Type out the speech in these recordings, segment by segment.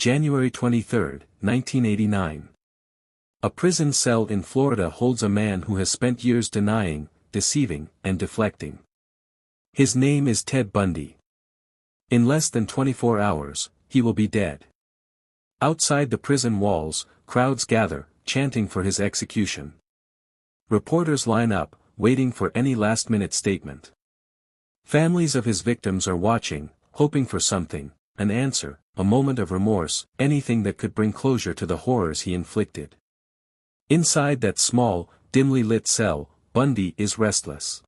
January 23, 1989. A prison cell in Florida holds a man who has spent years denying, deceiving, and deflecting. His name is Ted Bundy. In less than 24 hours, he will be dead. Outside the prison walls, crowds gather, chanting for his execution. Reporters line up, waiting for any last-minute statement. Families of his victims are watching, hoping for something, an answer, a moment of remorse, anything that could bring closure to the horrors he inflicted. Inside that small, dimly lit cell, Bundy is restless.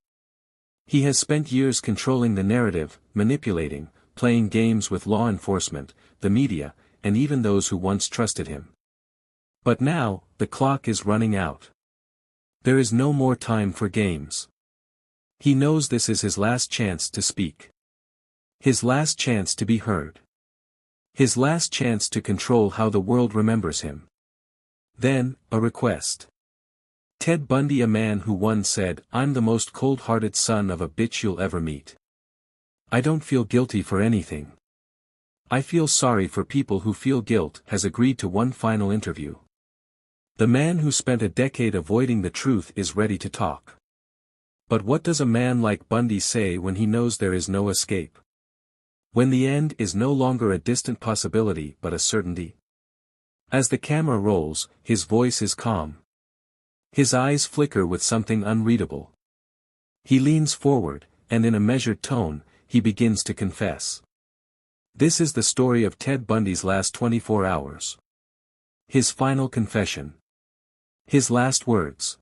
He has spent years controlling the narrative, manipulating, playing games with law enforcement, the media, and even those who once trusted him. But now, the clock is running out. There is no more time for games. He knows this is his last chance to speak. His last chance to be heard. His last chance to control how the world remembers him. Then, a request. Ted Bundy, a man who once said, "I'm the most cold-hearted son of a bitch you'll ever meet. I don't feel guilty for anything. I feel sorry for people who feel guilt," has agreed to one final interview. The man who spent a decade avoiding the truth is ready to talk. But what does a man like Bundy say when he knows there is no escape? When the end is no longer a distant possibility but a certainty? As the camera rolls, his voice is calm. His eyes flicker with something unreadable. He leans forward, and in a measured tone, he begins to confess. This is the story of Ted Bundy's last 24 hours. His final confession. His last words.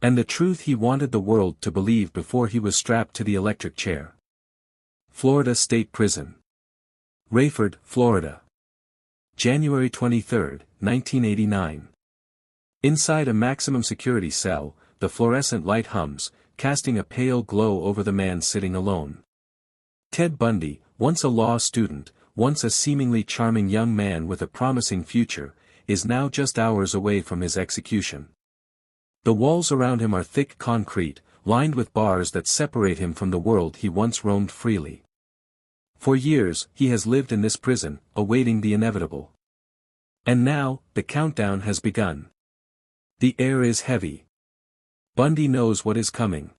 And the truth he wanted the world to believe before he was strapped to the electric chair. Florida State Prison. Rayford, Florida. January 23, 1989. Inside a maximum security cell, the fluorescent light hums, casting a pale glow over the man sitting alone. Ted Bundy, once a law student, once a seemingly charming young man with a promising future, is now just hours away from his execution. The walls around him are thick concrete, lined with bars that separate him from the world he once roamed freely. For years, he has lived in this prison, awaiting the inevitable. And now, the countdown has begun. The air is heavy. Bundy knows what is coming.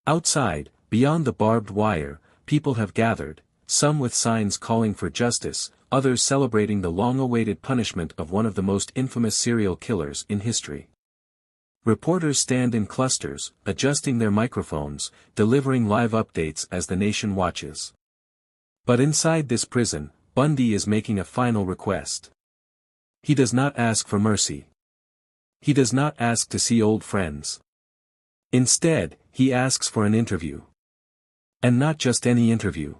Outside, beyond the barbed wire, people have gathered, some with signs calling for justice, others celebrating the long-awaited punishment of one of the most infamous serial killers in history. Reporters stand in clusters, adjusting their microphones, delivering live updates as the nation watches. But inside this prison, Bundy is making a final request. He does not ask for mercy. He does not ask to see old friends. Instead, he asks for an interview. And not just any interview.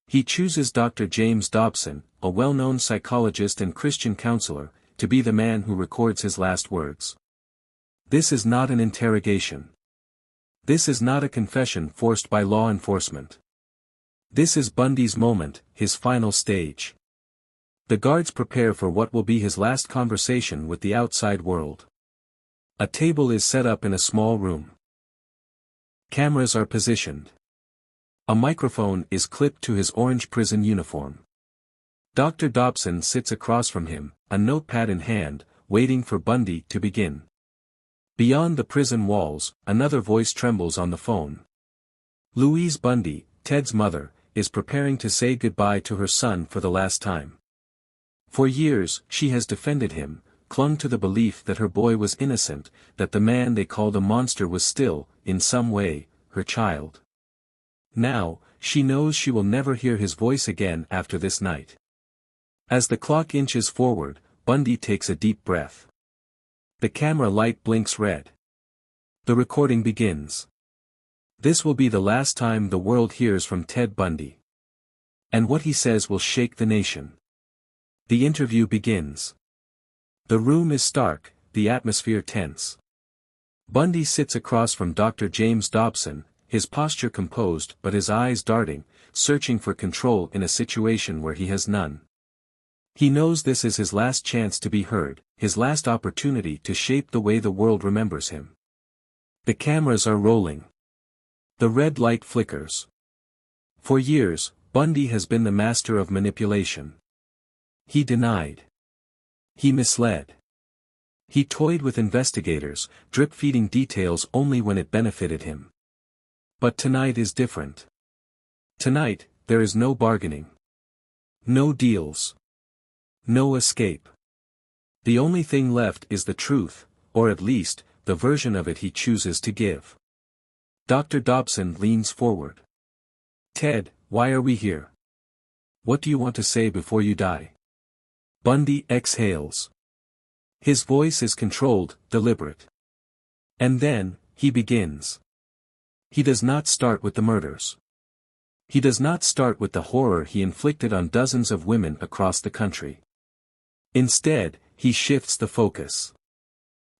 He chooses Dr. James Dobson, a well-known psychologist and Christian counselor, to be the man who records his last words. This is not an interrogation. This is not a confession forced by law enforcement. This is Bundy's moment, his final stage. The guards prepare for what will be his last conversation with the outside world. A table is set up in a small room. Cameras are positioned. A microphone is clipped to his orange prison uniform. Dr. Dobson sits across from him, a notepad in hand, waiting for Bundy to begin. Beyond the prison walls, another voice trembles on the phone. Louise Bundy, Ted's mother, is preparing to say goodbye to her son for the last time. For years, she has defended him, clung to the belief that her boy was innocent, that the man they called a monster was still, in some way, her child. Now, she knows she will never hear his voice again after this night. As the clock inches forward, Bundy takes a deep breath. The camera light blinks red. The recording begins. This will be the last time the world hears from Ted Bundy. And what he says will shake the nation. The interview begins. The room is stark, the atmosphere tense. Bundy sits across from Dr. James Dobson, his posture composed but his eyes darting, searching for control in a situation where he has none. He knows this is his last chance to be heard, his last opportunity to shape the way the world remembers him. The cameras are rolling. The red light flickers. For years, Bundy has been the master of manipulation. He denied. He misled. He toyed with investigators, drip-feeding details only when it benefited him. But tonight is different. Tonight, there is no bargaining. No deals. No escape. The only thing left is the truth, or at least, the version of it he chooses to give. Dr. Dobson leans forward. Ted, why are we here? What do you want to say before you die? Bundy exhales. His voice is controlled, deliberate. And then, he begins. He does not start with the murders. He does not start with the horror he inflicted on dozens of women across the country. Instead, he shifts the focus.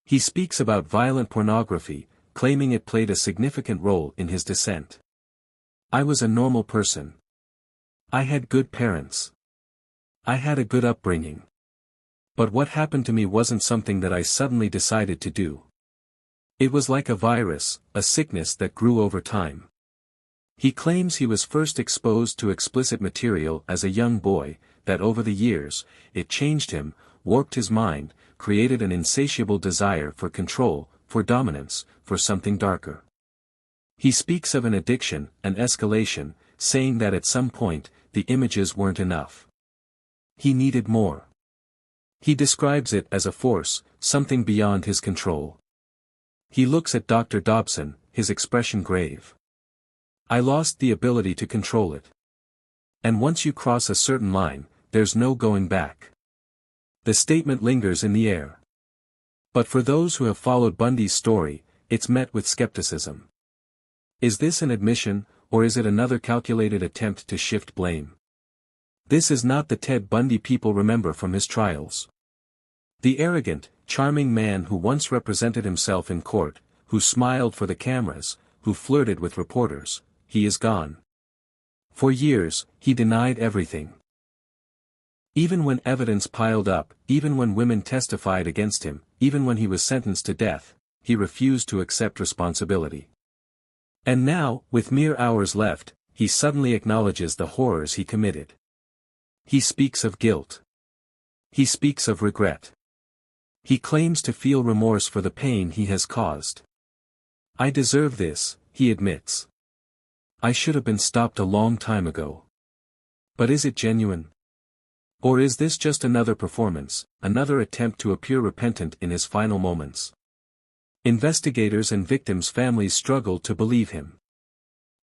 He speaks about violent pornography, claiming it played a significant role in his descent. I was a normal person. I had good parents. I had a good upbringing. But what happened to me wasn't something that I suddenly decided to do. It was like a virus, a sickness that grew over time. He claims he was first exposed to explicit material as a young boy, that over the years, it changed him, warped his mind, created an insatiable desire for control, for dominance, for something darker. He speaks of an addiction, an escalation, saying that at some point, the images weren't enough. He needed more. He describes it as a force, something beyond his control. He looks at Dr. Dobson, his expression grave. I lost the ability to control it. And once you cross a certain line, there's no going back. The statement lingers in the air. But for those who have followed Bundy's story, it's met with skepticism. Is this an admission, or is it another calculated attempt to shift blame? This is not the Ted Bundy people remember from his trials. The arrogant, charming man who once represented himself in court, who smiled for the cameras, who flirted with reporters, he is gone. For years, he denied everything. Even when evidence piled up, even when women testified against him, even when he was sentenced to death, he refused to accept responsibility. And now, with mere hours left, he suddenly acknowledges the horrors he committed. He speaks of guilt. He speaks of regret. He claims to feel remorse for the pain he has caused. I deserve this, he admits. I should have been stopped a long time ago. But is it genuine? Or is this just another performance, another attempt to appear repentant in his final moments? Investigators and victims' families struggled to believe him.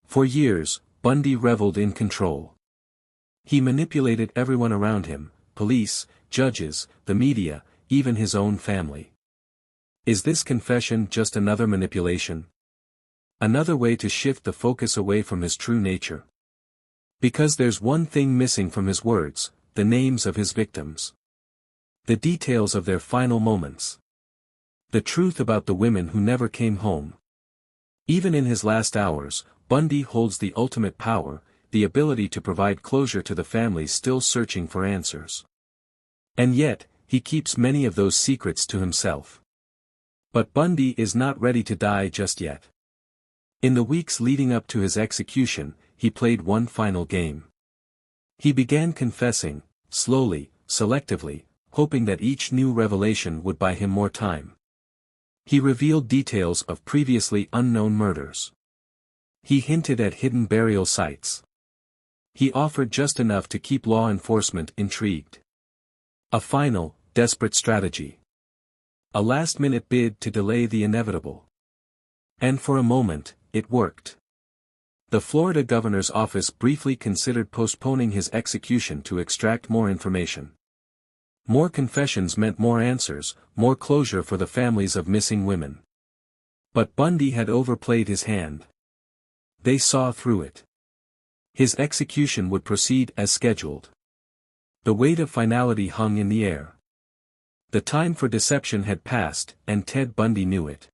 For years, Bundy reveled in control. He manipulated everyone around him, police, judges, the media, even his own family. Is this confession just another manipulation? Another way to shift the focus away from his true nature? Because there's one thing missing from his words, the names of his victims. The details of their final moments. The truth about the women who never came home. Even in his last hours, Bundy holds the ultimate power, the ability to provide closure to the families still searching for answers. And yet, he keeps many of those secrets to himself. But Bundy is not ready to die just yet. In the weeks leading up to his execution, he played one final game. He began confessing, slowly, selectively, hoping that each new revelation would buy him more time. He revealed details of previously unknown murders. He hinted at hidden burial sites. He offered just enough to keep law enforcement intrigued. A final, desperate strategy. A last-minute bid to delay the inevitable. And for a moment, it worked. The Florida governor's office briefly considered postponing his execution to extract more information. More confessions meant more answers, more closure for the families of missing women. But Bundy had overplayed his hand. They saw through it. His execution would proceed as scheduled. The weight of finality hung in the air. The time for deception had passed, and Ted Bundy knew it.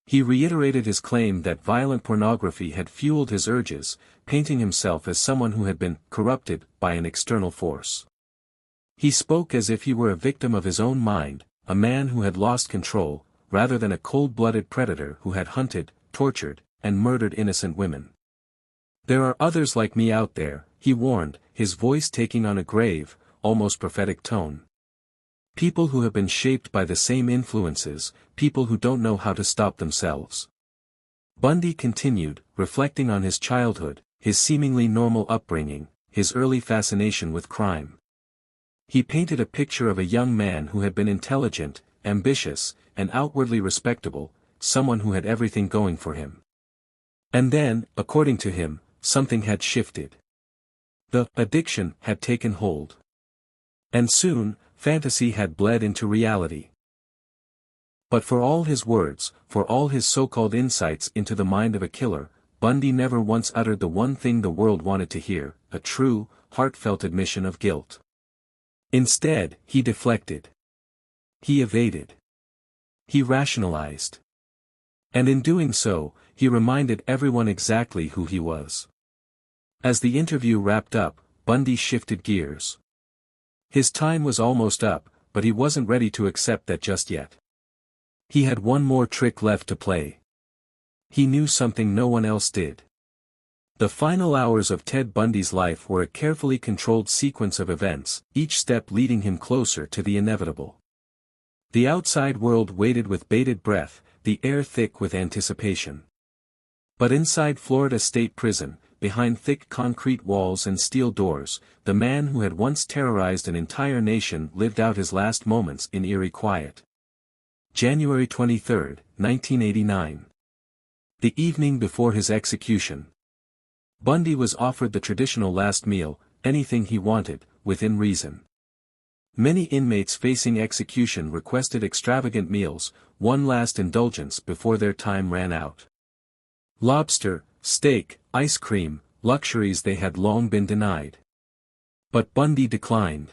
He reiterated his claim that violent pornography had fueled his urges, painting himself as someone who had been corrupted by an external force. He spoke as if he were a victim of his own mind, a man who had lost control, rather than a cold-blooded predator who had hunted, tortured, and murdered innocent women. There are others like me out there, he warned, his voice taking on a grave, almost prophetic tone. People who have been shaped by the same influences, people who don't know how to stop themselves. Bundy continued, reflecting on his childhood, his seemingly normal upbringing, his early fascination with crime. He painted a picture of a young man who had been intelligent, ambitious, and outwardly respectable, someone who had everything going for him. And then, according to him, something had shifted. The addiction had taken hold. And soon, fantasy had bled into reality. But for all his words, for all his so-called insights into the mind of a killer, Bundy never once uttered the one thing the world wanted to hear, a true, heartfelt admission of guilt. Instead, he deflected. He evaded. He rationalized. And in doing so, he reminded everyone exactly who he was. As the interview wrapped up, Bundy shifted gears. His time was almost up, but he wasn't ready to accept that just yet. He had one more trick left to play. He knew something no one else did. The final hours of Ted Bundy's life were a carefully controlled sequence of events, each step leading him closer to the inevitable. The outside world waited with bated breath, the air thick with anticipation. But inside Florida State Prison, behind thick concrete walls and steel doors, the man who had once terrorized an entire nation lived out his last moments in eerie quiet. January 23, 1989. The evening before his execution. Bundy was offered the traditional last meal, anything he wanted, within reason. Many inmates facing execution requested extravagant meals, one last indulgence before their time ran out. Lobster, steak, ice cream, luxuries they had long been denied. But Bundy declined.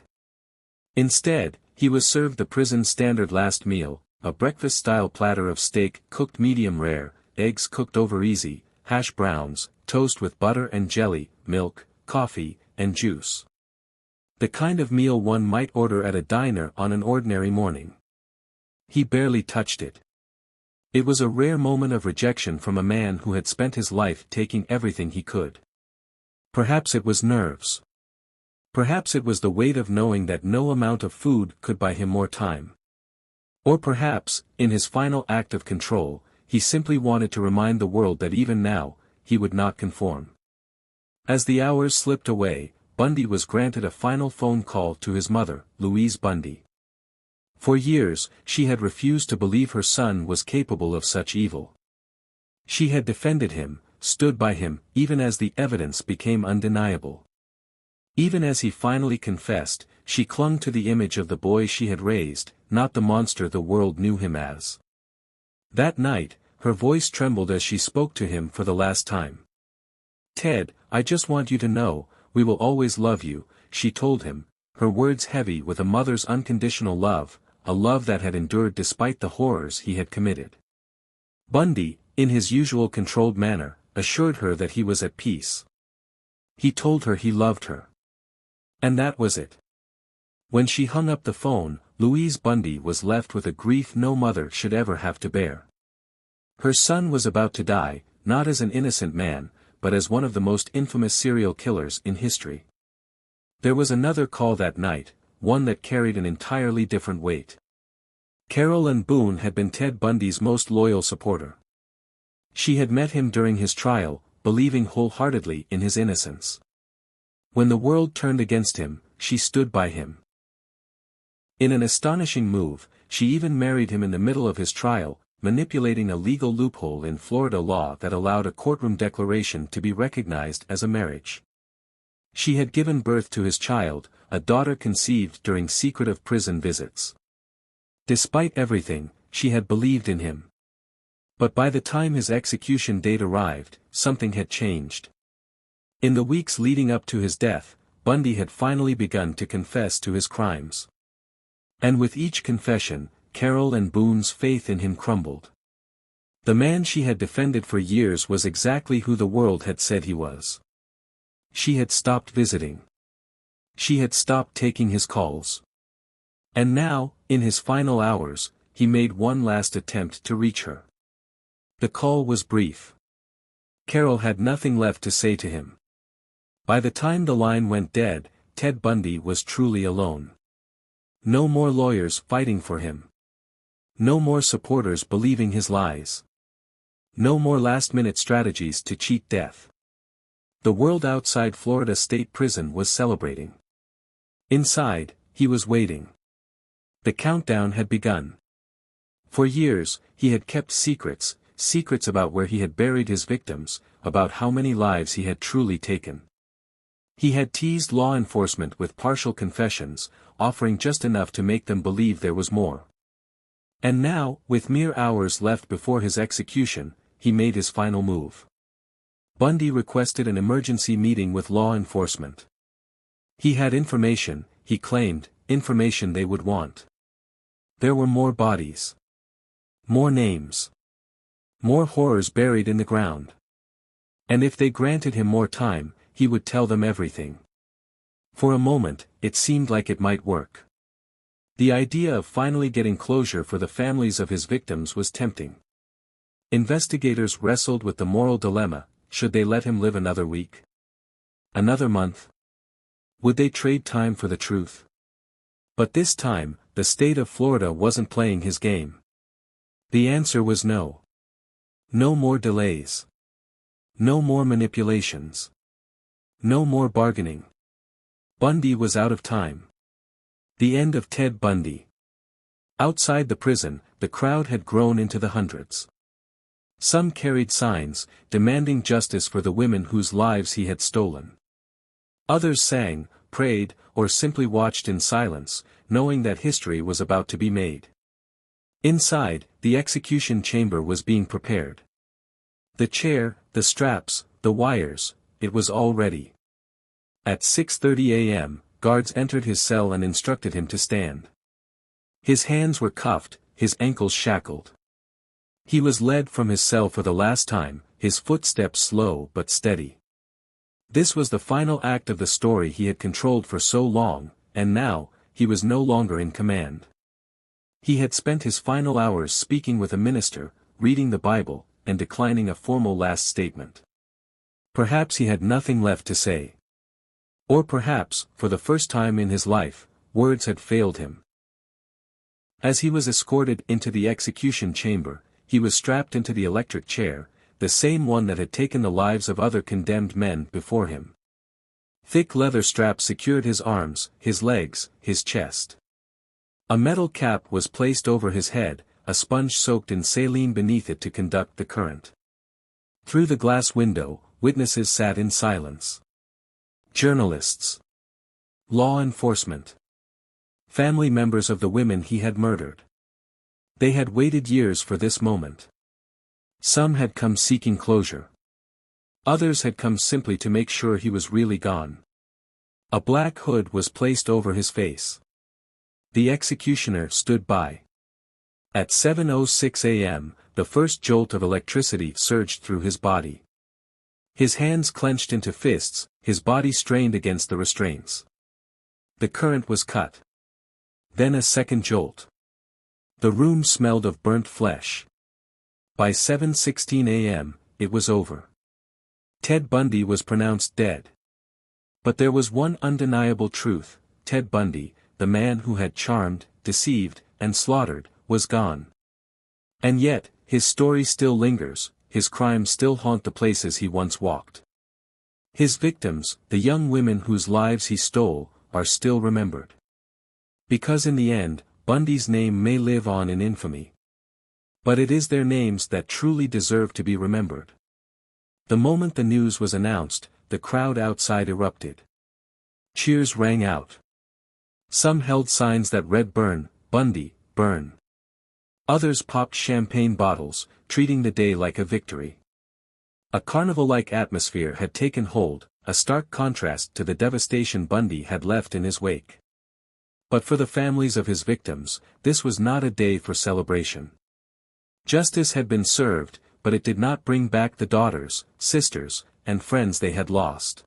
Instead, he was served the prison standard last meal, a breakfast-style platter of steak cooked medium rare, eggs cooked over easy, hash browns, toast with butter and jelly, milk, coffee, and juice. The kind of meal one might order at a diner on an ordinary morning. He barely touched it. It was a rare moment of rejection from a man who had spent his life taking everything he could. Perhaps it was nerves. Perhaps it was the weight of knowing that no amount of food could buy him more time. Or perhaps, in his final act of control, he simply wanted to remind the world that even now, he would not conform. As the hours slipped away, Bundy was granted a final phone call to his mother, Louise Bundy. For years, she had refused to believe her son was capable of such evil. She had defended him, stood by him, even as the evidence became undeniable. Even as he finally confessed, she clung to the image of the boy she had raised, not the monster the world knew him as. That night, her voice trembled as she spoke to him for the last time. "Ted, I just want you to know, we will always love you," she told him, her words heavy with a mother's unconditional love, a love that had endured despite the horrors he had committed. Bundy, in his usual controlled manner, assured her that he was at peace. He told her he loved her. And that was it. When she hung up the phone, Louise Bundy was left with a grief no mother should ever have to bear. Her son was about to die, not as an innocent man, but as one of the most infamous serial killers in history. There was another call that night, one that carried an entirely different weight. Carol Ann Boone had been Ted Bundy's most loyal supporter. She had met him during his trial, believing wholeheartedly in his innocence. When the world turned against him, she stood by him. In an astonishing move, she even married him in the middle of his trial, manipulating a legal loophole in Florida law that allowed a courtroom declaration to be recognized as a marriage. She had given birth to his child, a daughter conceived during secretive prison visits. Despite everything, she had believed in him. But by the time his execution date arrived, something had changed. In the weeks leading up to his death, Bundy had finally begun to confess to his crimes. And with each confession, Carol Ann Boone's faith in him crumbled. The man she had defended for years was exactly who the world had said he was. She had stopped visiting. She had stopped taking his calls. And now, in his final hours, he made one last attempt to reach her. The call was brief. Carol had nothing left to say to him. By the time the line went dead, Ted Bundy was truly alone. No more lawyers fighting for him. No more supporters believing his lies. No more last-minute strategies to cheat death. The world outside Florida State Prison was celebrating. Inside, he was waiting. The countdown had begun. For years, he had kept secrets about where he had buried his victims, about how many lives he had truly taken. He had teased law enforcement with partial confessions, offering just enough to make them believe there was more. And now, with mere hours left before his execution, he made his final move. Bundy requested an emergency meeting with law enforcement. He had information, he claimed, information they would want. There were more bodies. More names. More horrors buried in the ground. And if they granted him more time, he would tell them everything. For a moment, it seemed like it might work. The idea of finally getting closure for the families of his victims was tempting. Investigators wrestled with the moral dilemma: should they let him live another week? Another month? Would they trade time for the truth? But this time, the state of Florida wasn't playing his game. The answer was no. No more delays. No more manipulations. No more bargaining. Bundy was out of time. The end of Ted Bundy. Outside the prison, the crowd had grown into the hundreds. Some carried signs, demanding justice for the women whose lives he had stolen. Others sang, prayed, or simply watched in silence, knowing that history was about to be made. Inside, the execution chamber was being prepared. The chair, the straps, the wires, it was all ready. At 6:30 a.m., guards entered his cell and instructed him to stand. His hands were cuffed, his ankles shackled. He was led from his cell for the last time, his footsteps slow but steady. This was the final act of the story he had controlled for so long, and now, he was no longer in command. He had spent his final hours speaking with a minister, reading the Bible, and declining a formal last statement. Perhaps he had nothing left to say. Or perhaps, for the first time in his life, words had failed him. As he was escorted into the execution chamber, he was strapped into the electric chair, the same one that had taken the lives of other condemned men before him. Thick leather straps secured his arms, his legs, his chest. A metal cap was placed over his head, a sponge soaked in saline beneath it to conduct the current. Through the glass window, witnesses sat in silence. Journalists. Law enforcement. Family members of the women he had murdered. They had waited years for this moment. Some had come seeking closure. Others had come simply to make sure he was really gone. A black hood was placed over his face. The executioner stood by. At 7:06 a.m., the first jolt of electricity surged through his body. His hands clenched into fists, his body strained against the restraints. The current was cut. Then a second jolt. The room smelled of burnt flesh. By 7:16 a.m., it was over. Ted Bundy was pronounced dead. But there was one undeniable truth: Ted Bundy, the man who had charmed, deceived, and slaughtered, was gone. And yet, his story still lingers, his crimes still haunt the places he once walked. His victims, the young women whose lives he stole, are still remembered. Because in the end, Bundy's name may live on in infamy. But it is their names that truly deserve to be remembered. The moment the news was announced, the crowd outside erupted. Cheers rang out. Some held signs that read "Burn, Bundy, burn." Others popped champagne bottles, treating the day like a victory. A carnival-like atmosphere had taken hold, a stark contrast to the devastation Bundy had left in his wake. But for the families of his victims, this was not a day for celebration. Justice had been served, but it did not bring back the daughters, sisters, and friends they had lost.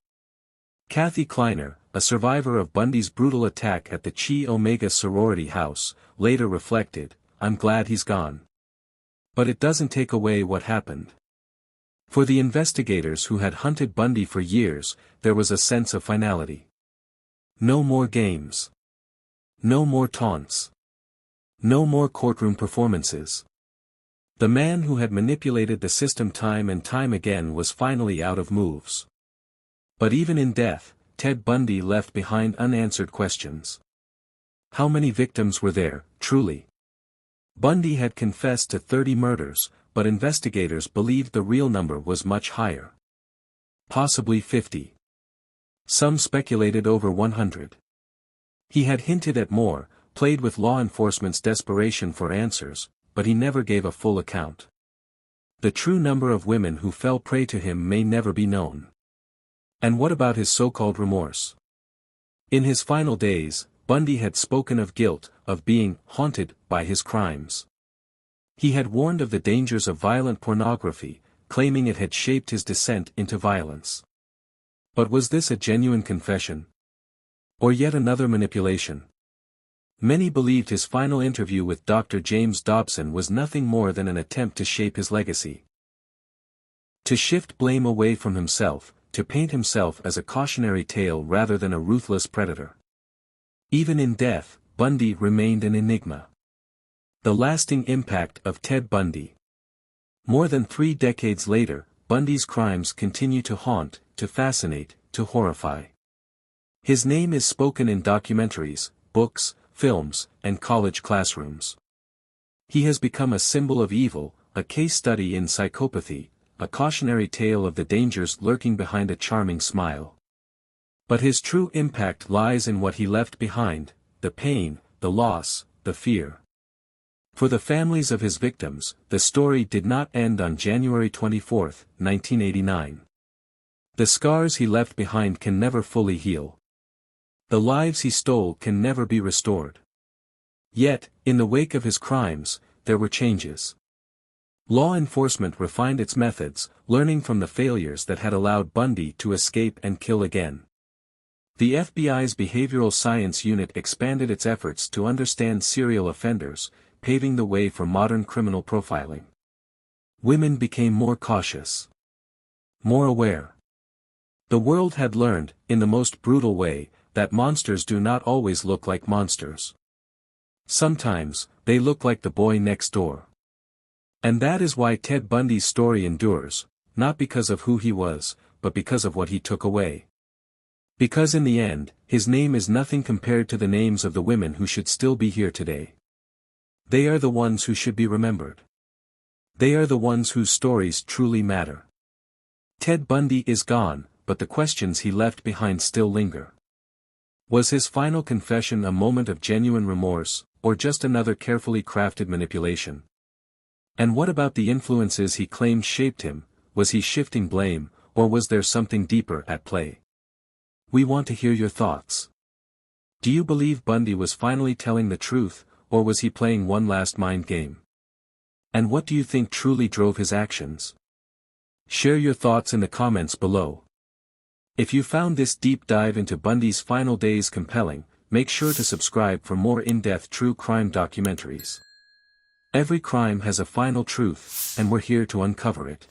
Kathy Kleiner, a survivor of Bundy's brutal attack at the Chi Omega sorority house, later reflected, "I'm glad he's gone. But it doesn't take away what happened." For the investigators who had hunted Bundy for years, there was a sense of finality. No more games. No more taunts. No more courtroom performances. The man who had manipulated the system time and time again was finally out of moves. But even in death, Ted Bundy left behind unanswered questions. How many victims were there, truly? Bundy had confessed to 30 murders, but investigators believed the real number was much higher. Possibly 50. Some speculated over 100. He had hinted at more, played with law enforcement's desperation for answers, but he never gave a full account. The true number of women who fell prey to him may never be known. And what about his so-called remorse? In his final days, Bundy had spoken of guilt, of being haunted by his crimes. He had warned of the dangers of violent pornography, claiming it had shaped his descent into violence. But was this a genuine confession? Or yet another manipulation? Many believed his final interview with Dr. James Dobson was nothing more than an attempt to shape his legacy. To shift blame away from himself, to paint himself as a cautionary tale rather than a ruthless predator. Even in death, Bundy remained an enigma. The lasting impact of Ted Bundy. More than 3 decades later, Bundy's crimes continue to haunt, to fascinate, to horrify. His name is spoken in documentaries, books, films, and college classrooms. He has become a symbol of evil, a case study in psychopathy, a cautionary tale of the dangers lurking behind a charming smile. But his true impact lies in what he left behind, the pain, the loss, the fear. For the families of his victims, the story did not end on January 24, 1989. The scars he left behind can never fully heal. The lives he stole can never be restored. Yet, in the wake of his crimes, there were changes. Law enforcement refined its methods, learning from the failures that had allowed Bundy to escape and kill again. The FBI's Behavioral Science Unit expanded its efforts to understand serial offenders, paving the way for modern criminal profiling. Women became more cautious. More aware. The world had learned, in the most brutal way, that monsters do not always look like monsters. Sometimes, they look like the boy next door. And that is why Ted Bundy's story endures, not because of who he was, but because of what he took away. Because in the end, his name is nothing compared to the names of the women who should still be here today. They are the ones who should be remembered. They are the ones whose stories truly matter. Ted Bundy is gone, but the questions he left behind still linger. Was his final confession a moment of genuine remorse, or just another carefully crafted manipulation? And what about the influences he claimed shaped him? Was he shifting blame, or was there something deeper at play? We want to hear your thoughts. Do you believe Bundy was finally telling the truth, or was he playing one last mind game? And what do you think truly drove his actions? Share your thoughts in the comments below. If you found this deep dive into Bundy's final days compelling, make sure to subscribe for more in-depth true crime documentaries. Every crime has a final truth, and we're here to uncover it.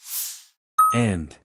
And